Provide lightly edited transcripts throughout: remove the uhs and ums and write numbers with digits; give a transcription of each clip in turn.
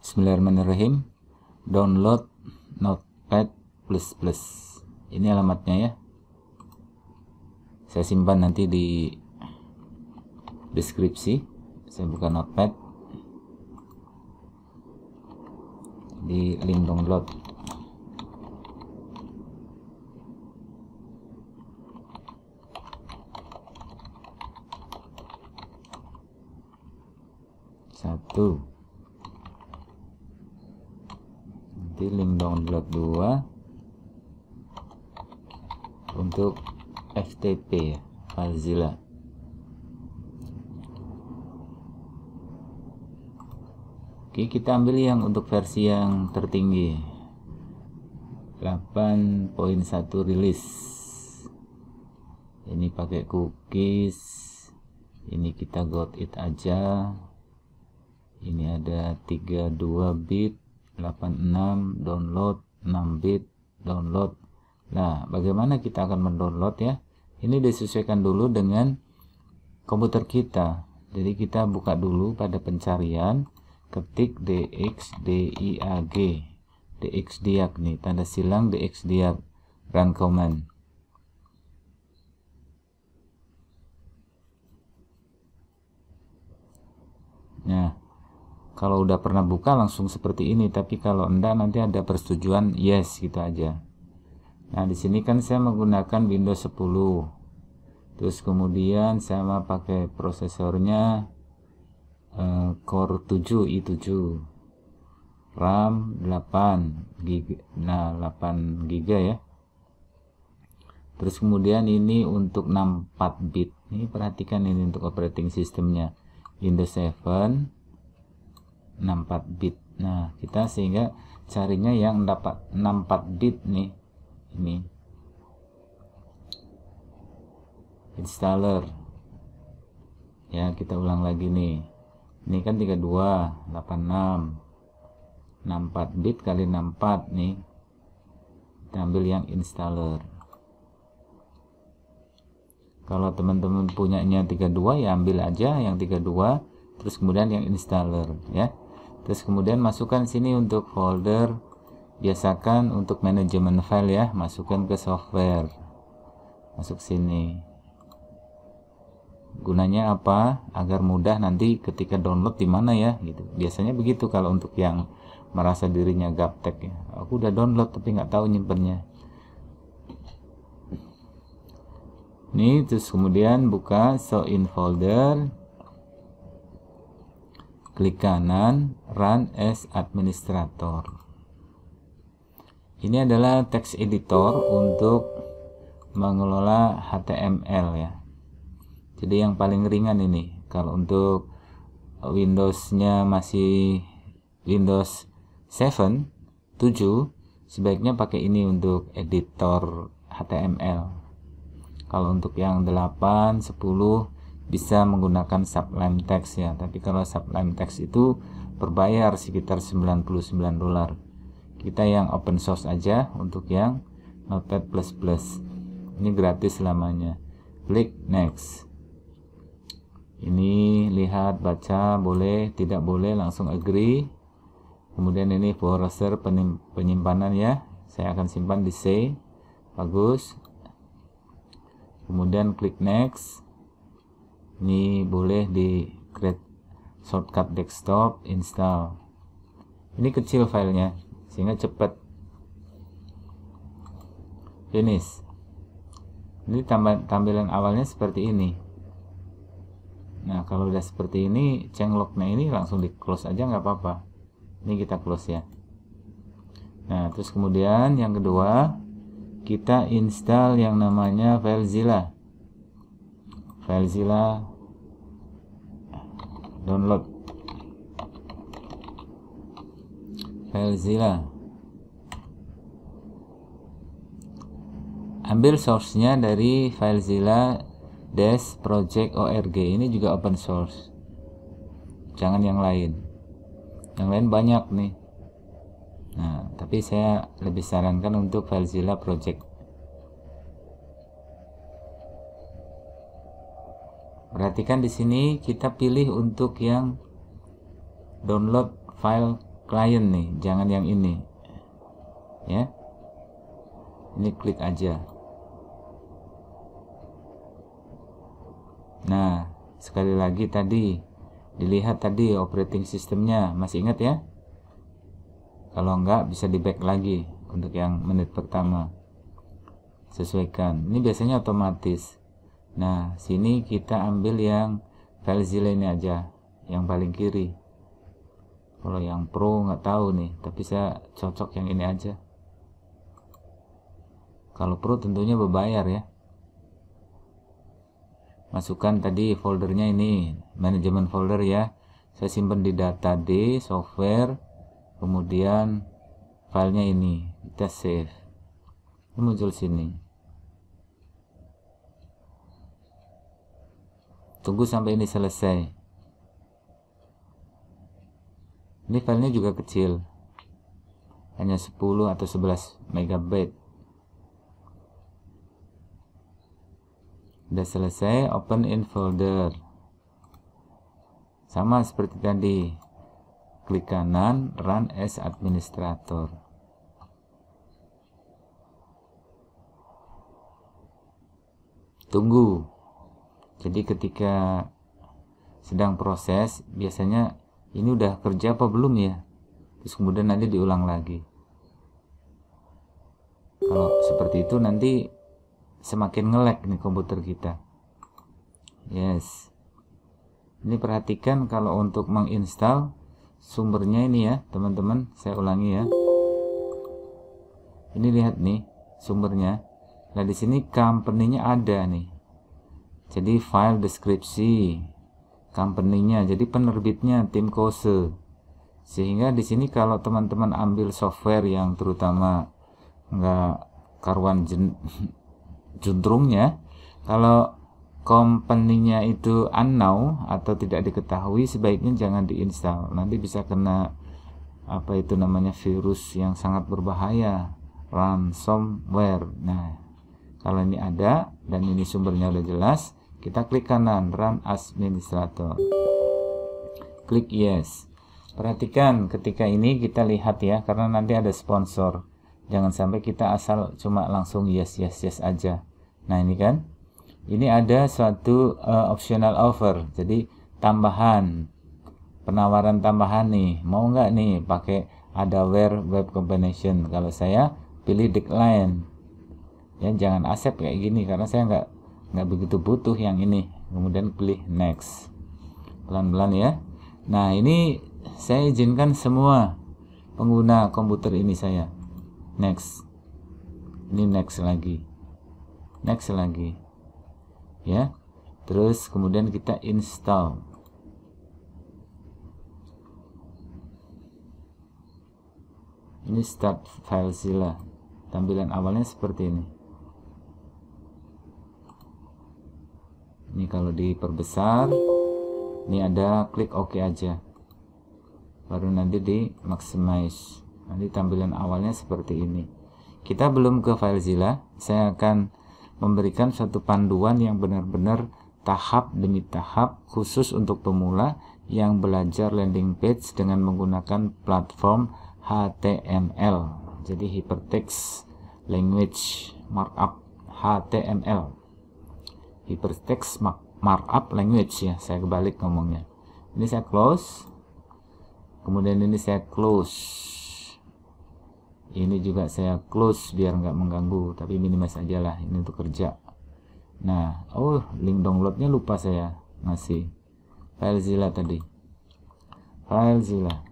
Bismillahirrahmanirrahim. Download Notepad++. Ini alamatnya ya. Saya simpan nanti di deskripsi. Saya buka Notepad di link download. Satu. Nanti link download 2 untuk FTP ya, FileZilla. Oke, kita ambil yang untuk versi yang tertinggi, 8.1 rilis. Ini pakai cookies. Ini kita got it aja. Ini ada 32 bit, 86 download, 6 bit download. Nah, bagaimana kita akan mendownload ya? Ini disesuaikan dulu dengan komputer kita. Jadi kita buka dulu pada pencarian, ketik dxdiag, dxdiag nih, tanda silang dxdiag, run command. Nah, kalau udah pernah buka langsung seperti ini, tapi kalau enggak nanti ada persetujuan yes gitu aja. Nah, di sini kan saya menggunakan Windows 10. Terus kemudian saya mau pakai prosesornya Core 7 i7. RAM 8 GB. Nah, 8 GB ya. Terus kemudian ini untuk 64 bit. Ini perhatikan ini untuk operating sistemnya. Windows 7 64 bit. Nah, kita sehingga carinya yang dapat 64 bit nih. Ini installer ya, kita ulang lagi nih. Ini kan 32 86 64 bit kali 64 nih. Kita ambil yang installer. Kalau teman-teman punyanya 32 ya ambil aja yang 32, terus kemudian yang installer ya. Terus kemudian masukkan sini untuk folder, biasakan untuk manajemen file ya, masukkan ke software, masuk sini. Gunanya apa? Agar mudah nanti ketika download di mana ya gitu. Biasanya begitu kalau untuk yang merasa dirinya gaptek ya, aku udah download tapi nggak tahu nyimpennya. Nih, terus kemudian buka show in folder, klik kanan, run as administrator. Ini adalah text editor untuk mengelola HTML ya. Jadi yang paling ringan ini. Kalau untuk Windows-nya masih Windows 7 sebaiknya pakai ini untuk editor HTML. Kalau untuk yang 8, 10 bisa menggunakan Sublime Text ya, tapi kalau Sublime Text itu berbayar sekitar $99. Kita yang open source aja untuk yang Notepad++. Ini gratis selamanya. Klik next. Ini lihat, baca, boleh, tidak boleh, langsung agree. Kemudian ini browser penyimpanan ya, saya akan simpan di C. Bagus. Kemudian klik next. Ini boleh di create shortcut desktop, install. Ini kecil filenya sehingga cepat. Finish. Ini tampilan awalnya seperti ini. Nah, kalau udah seperti ini, changelognya ini langsung di close aja nggak apa-apa. Ini kita close ya. Nah, terus kemudian yang kedua, kita install yang namanya FileZilla. FileZilla download. FileZilla. Ambil source-nya dari FileZilla-project.org. Ini juga open source. Jangan yang lain. Yang lain banyak nih. Nah, tapi saya lebih sarankan untuk FileZilla project. Perhatikan di sini kita pilih untuk yang download file klien nih, jangan yang ini ya. Ini klik aja. Nah, sekali lagi tadi dilihat tadi operating sistemnya, masih ingat ya? Kalau enggak bisa di back lagi untuk yang menit pertama. Sesuaikan. Ini biasanya otomatis. Nah, sini kita ambil yang FileZilla ini aja, yang paling kiri. Kalau yang Pro nggak tahu nih, tapi saya cocok yang ini aja. Kalau Pro tentunya berbayar ya. Masukkan tadi foldernya ini, manajemen folder ya. Saya simpan di data D, software, kemudian filenya ini, kita save. Ini muncul sini. Tunggu sampai ini selesai. Ini filenya juga kecil, hanya 10 atau 11 MB. Udah selesai, open in folder. Sama seperti tadi, klik kanan, run as administrator. Tunggu. Jadi ketika sedang proses, biasanya ini udah kerja apa belum ya, terus kemudian nanti diulang lagi. Kalau seperti itu nanti semakin nge-lag nih komputer kita. Yes, ini perhatikan kalau untuk menginstal sumbernya ini ya teman-teman, saya ulangi ya. Ini lihat nih sumbernya. Nah di sini company-nya ada nih. Jadi file deskripsi company-nya, jadi penerbitnya tim Kose. Sehingga di sini kalau teman-teman ambil software yang terutama nggak karuan juntrungnya, kalau company-nya itu unknown atau tidak diketahui, sebaiknya jangan diinstal. Nanti bisa kena apa itu namanya virus yang sangat berbahaya, ransomware. Nah, kalau ini ada dan ini sumbernya udah jelas, kita klik kanan run administrator, klik yes. Perhatikan ketika ini kita lihat ya, karena nanti ada sponsor, jangan sampai kita asal cuma langsung yes aja. Nah ini kan, ini ada suatu optional offer, jadi tambahan, penawaran tambahan nih, mau nggak nih pakai Adaware web combination. Kalau saya pilih decline ya, jangan accept kayak gini karena saya nggak begitu butuh yang ini. Kemudian pilih next, pelan-pelan ya. Nah ini saya izinkan semua pengguna komputer ini saya next, ini next lagi ya. Terus kemudian kita install. Ini start FileZilla, tampilan awalnya seperti ini. Ini kalau diperbesar, ini ada klik OK aja, baru nanti di maximize. Nanti tampilan awalnya seperti ini. Kita belum ke FileZilla, saya akan memberikan suatu panduan yang benar-benar tahap demi tahap khusus untuk pemula yang belajar landing page dengan menggunakan platform HTML. Jadi Hypertext Language Markup, HTML, Hypertext Markup Language ya, saya kebalik ngomongnya. Ini saya close, kemudian ini saya close, ini juga saya close biar nggak mengganggu, tapi minimize aja lah ini untuk kerja. Nah, link downloadnya lupa saya ngasih. FileZilla tadi, FileZilla.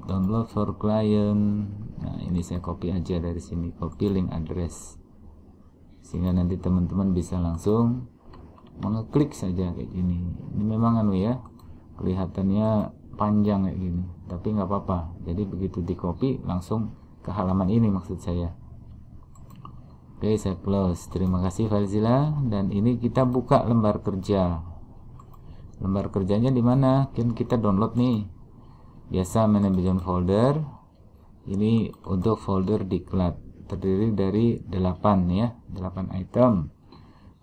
Download for client. Nah ini saya copy aja dari sini, copy link address, sehingga nanti teman-teman bisa langsung mengeklik saja kayak gini. Ini memang ya kelihatannya panjang kayak gini, tapi nggak apa-apa. Jadi begitu di copy langsung ke halaman ini maksud saya. Oke, saya close. Terima kasih FileZilla. Dan ini kita buka lembar kerja. Lembar kerjanya di mana? Kan kita download nih. Biasa manajemen folder. Ini untuk folder diklat, terdiri dari 8 ya, 8 item.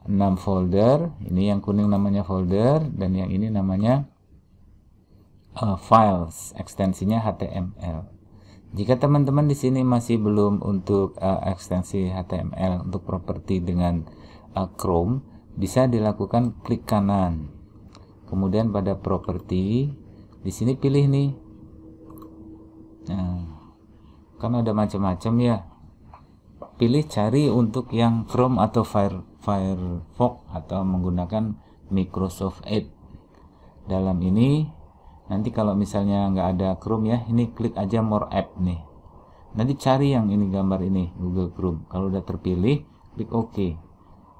6 folder. Ini yang kuning namanya folder, dan yang ini namanya files, ekstensinya HTML. Jika teman-teman di sini masih belum untuk ekstensi HTML untuk properti dengan Chrome, bisa dilakukan klik kanan. Kemudian pada properti, di sini pilih nih. Nah, kan ada macam-macam ya. Pilih cari untuk yang Chrome atau Firefox atau menggunakan Microsoft Edge. Dalam ini nanti kalau misalnya nggak ada Chrome ya, ini klik aja more app nih. Nanti cari yang ini, gambar ini, Google Chrome. Kalau udah terpilih, klik OK.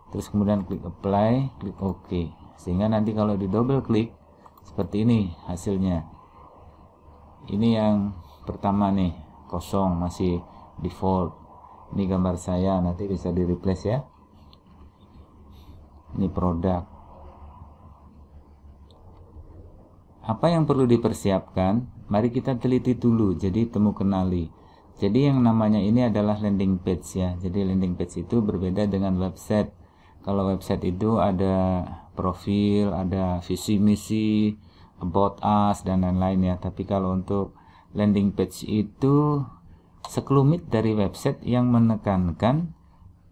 Terus kemudian klik apply, klik OK. Sehingga nanti kalau di double klik seperti ini hasilnya. Ini yang pertama nih, kosong, masih default. Ini gambar saya, nanti bisa di replace ya. Ini produk. Apa yang perlu dipersiapkan? Mari kita teliti dulu. Jadi temu kenali. Jadi yang namanya ini adalah landing page ya. Jadi landing page itu berbeda dengan website. Kalau website itu ada profil, ada visi misi, about us, dan lain-lain ya. Tapi kalau untuk landing page itu sekelumit dari website yang menekankan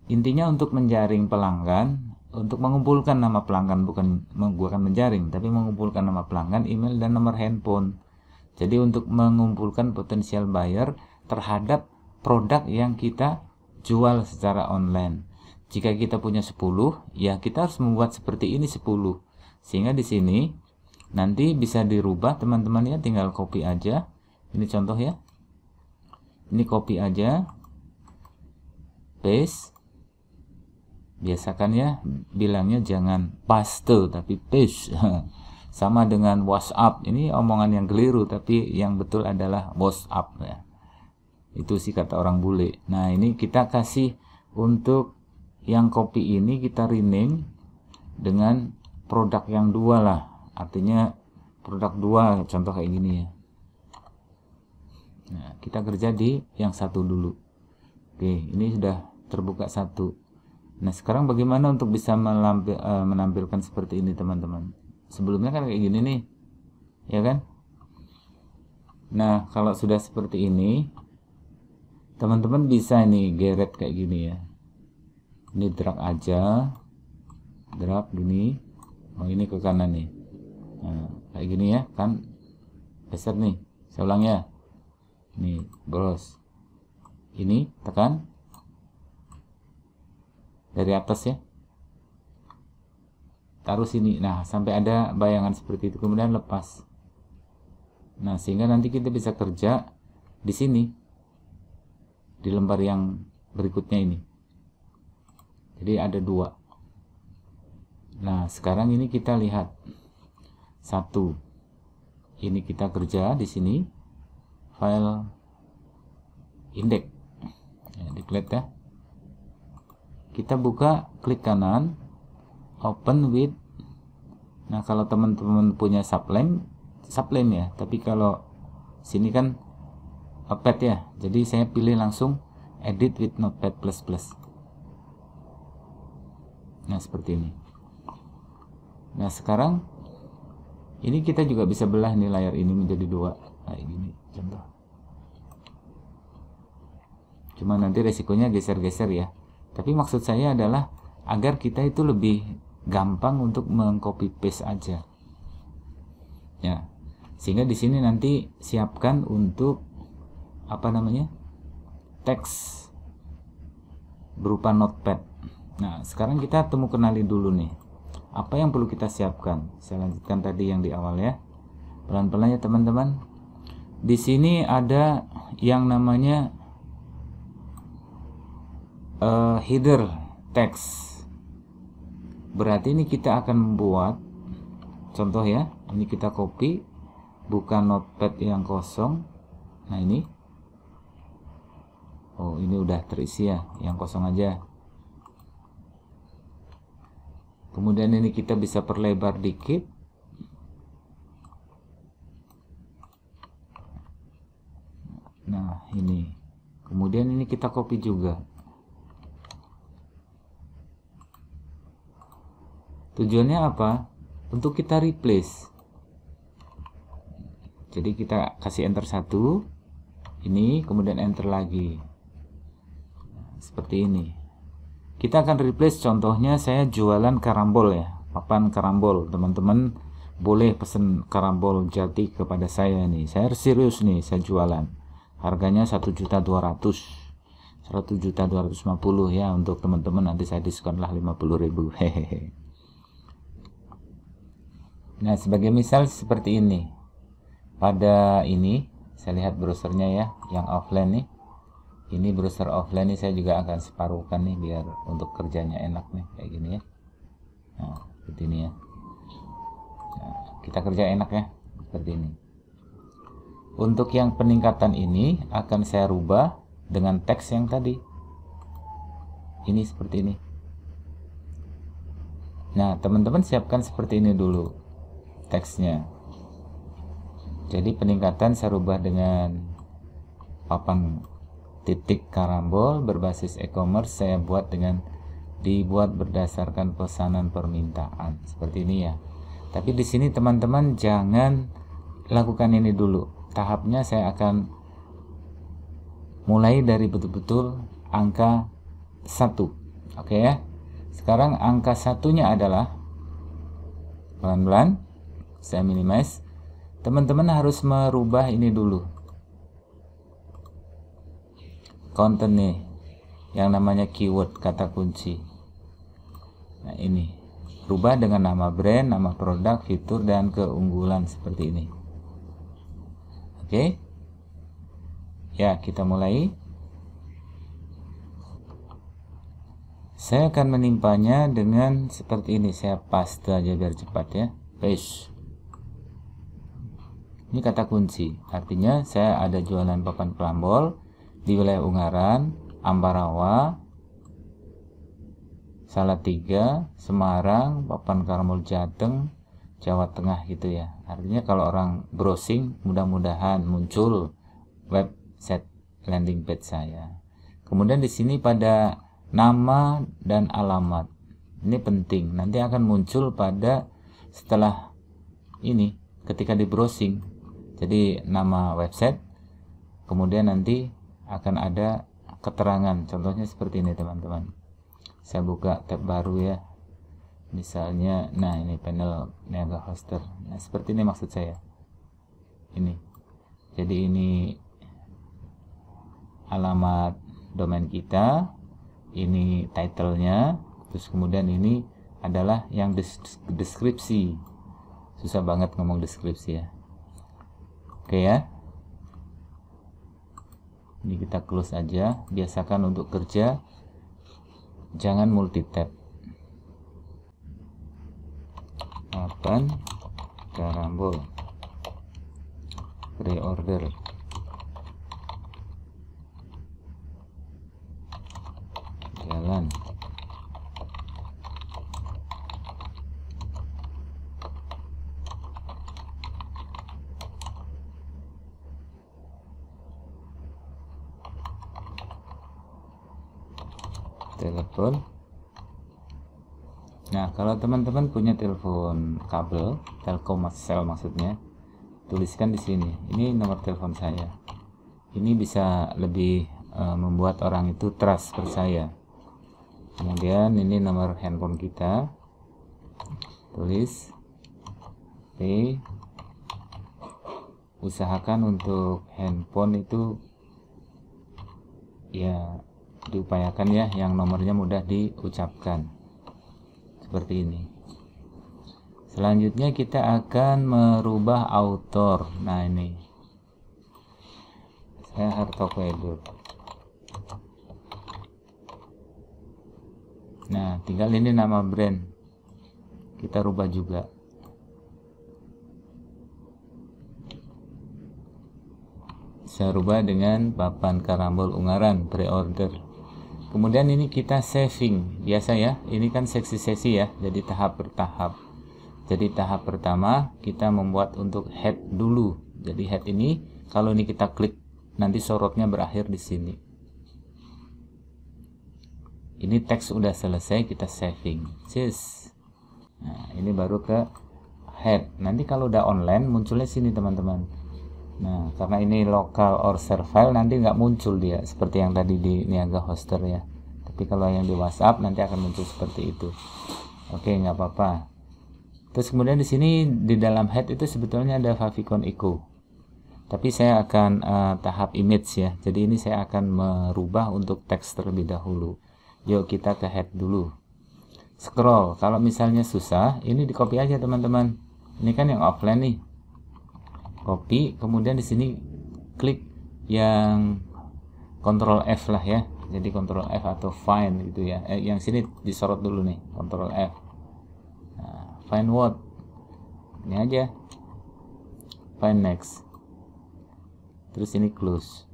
intinya untuk menjaring pelanggan, untuk mengumpulkan nama pelanggan, bukan menjaring, tapi mengumpulkan nama pelanggan, email, dan nomor handphone. Jadi untuk mengumpulkan potensial buyer terhadap produk yang kita jual secara online. Jika kita punya 10, ya kita harus membuat seperti ini 10. Sehingga di sini nanti bisa dirubah teman-teman ya, tinggal copy aja. Ini contoh ya. Ini copy aja, paste. Biasakan ya, bilangnya jangan paste tapi paste. Sama dengan WhatsApp. Ini omongan yang keliru, tapi yang betul adalah WhatsApp ya. Itu sih kata orang bule. Nah, ini kita kasih untuk yang copy ini kita rename dengan produk yang dua lah. Artinya produk dua, contoh kayak gini ya. Nah, kita kerja di yang satu dulu. Oke, ini sudah terbuka satu. Nah, sekarang bagaimana untuk bisa menampilkan seperti ini teman-teman? Sebelumnya kan kayak gini nih, ya kan? Nah, kalau sudah seperti ini, teman-teman bisa ini geret kayak gini ya. Ini drag aja, drag gini. Oh, ini ke kanan nih. Nah, kayak gini ya, kan? Geser nih. Saya ulang ya. Nih, browse. Ini tekan dari atas ya. Taruh sini. Nah, sampai ada bayangan seperti itu, kemudian lepas. Nah, sehingga nanti kita bisa kerja di sini. Di lembar yang berikutnya ini. Jadi ada dua. Nah, sekarang ini kita lihat. Satu. Ini kita kerja di sini. File index ya, diklik ya. Kita buka, klik kanan, open with. Nah, kalau teman-teman punya sublime ya, tapi kalau sini kan Notepad ya, jadi saya pilih langsung edit with Notepad++. Nah, seperti ini. Nah, sekarang ini kita juga bisa belah nih layar ini menjadi dua. Nah, ini contoh. Cuma nanti resikonya geser-geser ya. Tapi maksud saya adalah agar kita itu lebih gampang untuk mengcopy paste aja. Ya. Sehingga di sini nanti siapkan untuk apa namanya? Teks berupa notepad. Nah, sekarang kita temu kenali dulu nih. Apa yang perlu kita siapkan? Saya lanjutkan tadi yang di awal ya. Pelan-pelan ya teman-teman. Di sini ada yang namanya header text. Berarti ini kita akan membuat contoh ya. Ini kita copy, buka notepad yang kosong. Nah, ini. Oh, ini udah terisi ya, yang kosong aja. Kemudian ini kita bisa perlebar dikit. Nah, ini. Kemudian ini kita copy juga. Tujuannya apa? Untuk kita replace. Jadi kita kasih enter 1, ini kemudian enter lagi, seperti ini. Kita akan replace, contohnya saya jualan karambol ya, papan karambol. Teman-teman boleh pesen karambol jati kepada saya nih, saya serius nih, saya jualan. Harganya 1.200.000, 1.250.000 ya, untuk teman-teman nanti saya diskon lah 50.000. Hehehe. Nah, sebagai misal seperti ini. Pada ini saya lihat browsernya ya, yang offline nih. Ini browser offline nih, saya juga akan separuhkan nih biar untuk kerjanya enak nih, kayak gini ya. Nah, seperti ini ya. Nah, kita kerja enak ya, seperti ini. Untuk yang peningkatan ini akan saya rubah dengan teks yang tadi. Ini seperti ini. Nah, teman-teman siapkan seperti ini dulu teksnya. Jadi peningkatan saya rubah dengan papan titik karambol berbasis e-commerce, saya buat dengan dibuat berdasarkan pesanan permintaan, seperti ini ya. Tapi di sini teman-teman jangan lakukan ini dulu. Tahapnya saya akan mulai dari betul-betul angka 1. Oke ya. Sekarang angka 1-nya adalah, pelan-pelan saya minimize. Teman-teman harus merubah ini dulu, konten nih, yang namanya keyword, kata kunci. Nah, ini rubah dengan nama brand, nama produk, fitur, dan keunggulan, seperti ini. Oke ya, kita mulai. Saya akan menimpanya dengan seperti ini, saya paste aja biar cepat ya, paste. Ini kata kunci, artinya saya ada jualan papan karambol di wilayah Ungaran, Ambarawa, Salatiga, Semarang, papan karambol Jateng, Jawa Tengah gitu ya. Artinya kalau orang browsing mudah-mudahan muncul website landing page saya. Kemudian di sini pada nama dan alamat. Ini penting, nanti akan muncul pada setelah ini ketika di browsing. Jadi nama website, kemudian nanti akan ada keterangan, contohnya seperti ini teman-teman. Saya buka tab baru ya, misalnya, nah ini panel Niaga Hoster. Nah seperti ini maksud saya, ini. Jadi ini alamat domain kita, ini titlenya, terus kemudian ini adalah yang deskripsi. Susah banget ngomong deskripsi ya. Oke ya, ini kita close aja. Biasakan untuk kerja jangan multi tab. Papan karambol pre-order, jalan. Telepon. Nah, kalau teman-teman punya telepon kabel, Telkomsel maksudnya, tuliskan di sini. Ini nomor telepon saya. Ini bisa lebih membuat orang itu trust, percaya. Kemudian ini nomor handphone kita. Tulis P. Usahakan untuk handphone itu ya diupayakan ya yang nomornya mudah diucapkan, seperti ini. Selanjutnya kita akan merubah author. Nah ini saya Hartoko Edu. Nah tinggal ini nama brand kita rubah juga. Saya rubah dengan papan karambol Ungaran pre-order. Kemudian ini kita saving, biasa ya, ini kan sesi-sesi ya, jadi tahap bertahap. Jadi tahap pertama kita membuat untuk head dulu. Jadi head ini kalau ini kita klik nanti sorotnya berakhir di sini. Ini teks udah selesai, kita saving. Nah, ini baru ke head. Nanti kalau udah online munculnya sini teman-teman. Nah, karena ini local or share file, nanti nggak muncul dia seperti yang tadi di Niaga Hoster ya. Tapi kalau yang di WhatsApp nanti akan muncul seperti itu. Oke, nggak apa-apa. Terus kemudian di sini di dalam head itu sebetulnya ada favicon echo. Tapi saya akan tahap image ya. Jadi ini saya akan merubah untuk teks terlebih dahulu. Yuk kita ke head dulu. Scroll. Kalau misalnya susah, ini di copy aja teman-teman. Ini kan yang offline nih. Copy, kemudian di sini klik yang Ctrl F lah ya. Jadi Ctrl F atau find gitu ya. Yang sini disorot dulu nih, Ctrl F. Nah, find what? Ini aja. Find next. Terus ini close.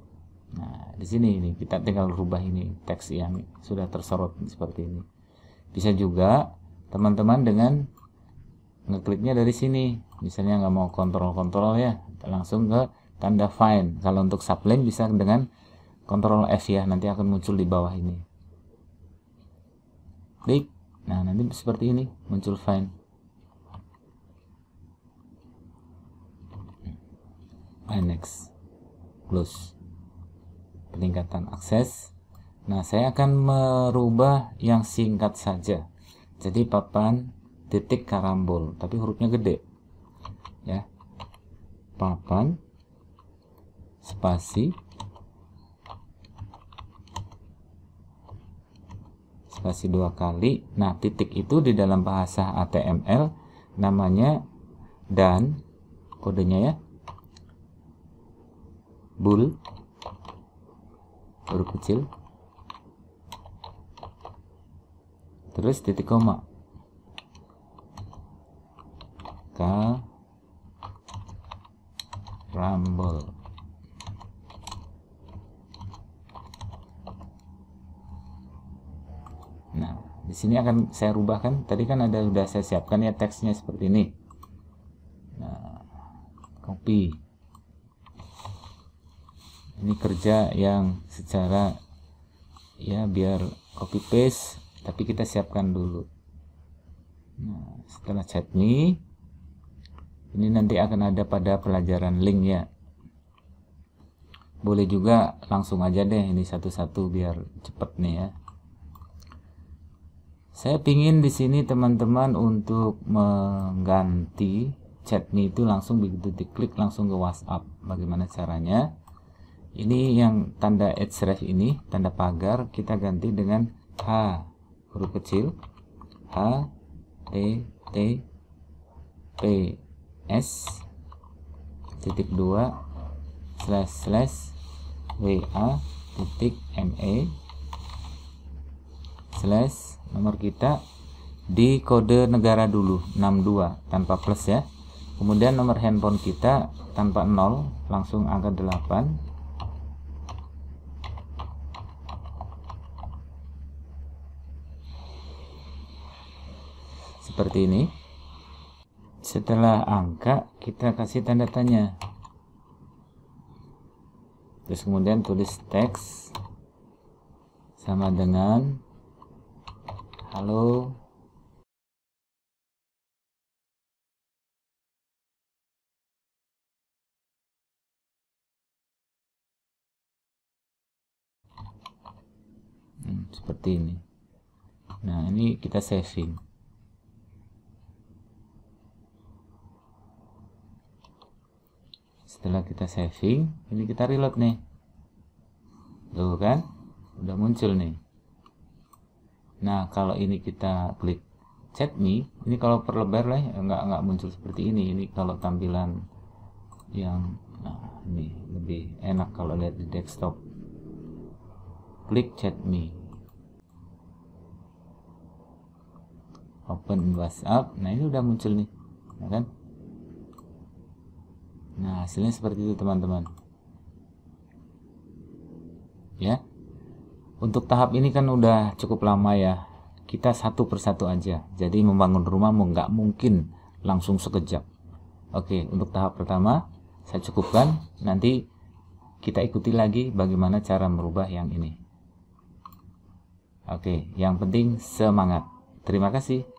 Nah, di sini ini kita tinggal rubah ini teks yang sudah tersorot seperti ini. Bisa juga teman-teman dengan ngekliknya dari sini. Misalnya nggak mau kontrol ya, langsung ke tanda find. Kalau untuk subline bisa dengan Ctrl F ya, nanti akan muncul di bawah ini. Klik. Nah, nanti seperti ini muncul find. Find next. Close. Peningkatan akses. Nah, saya akan merubah yang singkat saja. Jadi papan titik karambol, tapi hurufnya gede. Ya. Papan spasi 2 kali. Nah, titik itu di dalam bahasa HTML namanya dan kodenya ya bool huruf kecil terus titik koma karambol. Nah, di sini akan saya rubahkan. Tadi kan sudah saya siapkan ya teksnya seperti ini. Nah, copy. Ini kerja yang secara ya biar copy paste, tapi kita siapkan dulu. Nah, setelah chatme, ini nanti akan ada pada pelajaran link ya. Boleh juga langsung aja deh ini satu-satu biar cepet nih ya. Saya pingin di sini teman-teman untuk mengganti chatme itu langsung begitu diklik langsung ke WhatsApp. Bagaimana caranya? Ini yang tanda href ini, tanda pagar, kita ganti dengan H huruf kecil, H T T P S titik 2 / WA titik ME / nomor kita di kode negara dulu 62 tanpa plus ya. Kemudian nomor handphone kita tanpa 0 langsung angka 8. Seperti ini. Setelah angka kita kasih tanda tanya. Terus kemudian tulis teks sama dengan halo. Seperti ini. Nah, ini kita saving. Setelah kita saving, ini kita reload nih. Tuh kan, udah muncul nih. Nah, kalau ini kita klik chatme, ini kalau perlebar lah nggak muncul seperti ini. Ini kalau tampilan yang nah, ini lebih enak kalau lihat di desktop. Klik chatme. Open WhatsApp. Nah, ini udah muncul nih. Ya kan? Nah, hasilnya seperti itu teman-teman. Ya. Untuk tahap ini kan udah cukup lama ya. Kita satu persatu aja. Jadi membangun rumah nggak mungkin langsung sekejap. Oke, untuk tahap pertama saya cukupkan. Nanti kita ikuti lagi bagaimana cara merubah yang ini. Oke, yang penting semangat. Terima kasih.